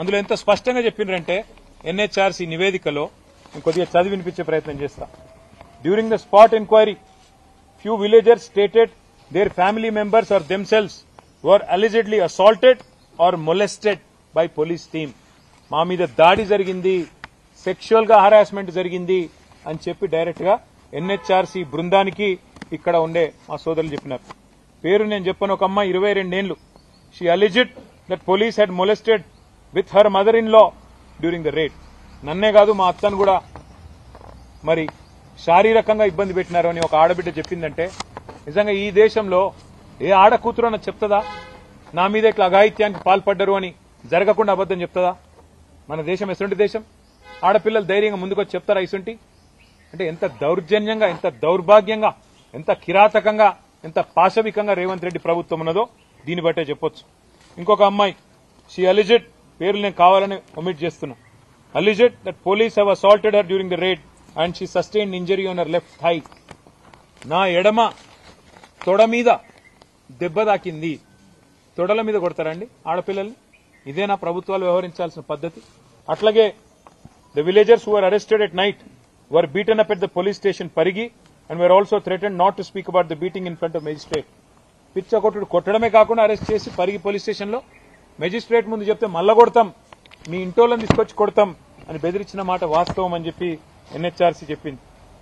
అందులో ఎంత స్పష్టంగా చెప్పిండ్రంటే ఎన్హెచ్ఆర్సీ నివేదికలో కొద్దిగా చదివి వినిపించే ప్రయత్నం చేస్తా. During the spot enquiry few villagers stated their family members or themselves were allegedly assaulted or molested by police team. మా మీద దాడి జరిగింది, సెక్షువల్ గా హరాస్మెంట్ జరిగింది అని చెప్పి డైరెక్ట్ గా ఎన్హెచ్ఆర్సీ బృందానికి ఇక్కడ ఉండే మా సోదరులు చెప్పినారు. పేరు నేను చెప్పను. ఒక అమ్మాయి 22 ఏళ్లు. She alleged that police had molested with her mother in law during the raid. నన్నే కాదు మా అత్తను కూడా మరి శారీరకంగా ఇబ్బంది పెట్టినారు అని ఒక ఆడబిడ్డ చెప్పిందంటే నిజంగా ఈ దేశంలో ఏ ఆడ కూతురు అన్న చెప్తుందా నా మీద ఇట్లా అఘాయిత్యానికి పాల్పడ్డరు అని జరగకుండా అబద్దం చెప్తుందా? మన దేశం ఎటువంటి దేశం? ఆడపిల్లలు ధైర్యంగా ముందుకొచ్చి చెప్తారా ఇసుంటి? అంటే ఎంత దౌర్జన్యంగా, ఎంత దౌర్భాగ్యంగా, ఎంత కిరాతకంగా, ఎంత పాశవికంగా రేవంత్ రెడ్డి ప్రభుత్వం ఉన్నదో దీన్ని బట్టే చెప్పొచ్చు. ఇంకొక అమ్మాయి షీ అలిజెడ్, పేర్లు నేను కావాలని ఒమిట్ చేస్తున్నా, alleged that police have assaulted her during the raid and she sustained injury on her left thigh. నా ఎడమ తొడ మీద దెబ్బ తాకింది. తొడల మీద కొడతారండి ఆడపిల్లల్ని? ఇదేనా ప్రభుత్వాలు వ్యవహరించాల్సిన పద్ధతి? అట్లాగే the villagers who are arrested at night were beaten up at the police station Parigi and were also threatened not to speak about the beating in front of magistrate. పిచ్చ కొట్టుడు కొట్టడమే కాకుండా అరెస్ట్ చేసి పరిగి పోలీస్ స్టేషన్ లో magistrate ముందు చెప్తే మళ్ళా కొడతాం, మీ ఇంటోళ్ళని తీసుకొచ్చి కొడతాం అని బెదిరించిన మాట వాస్తవం అని చెప్పి ఎన్హెచ్ఆర్సీ చెప్పింది.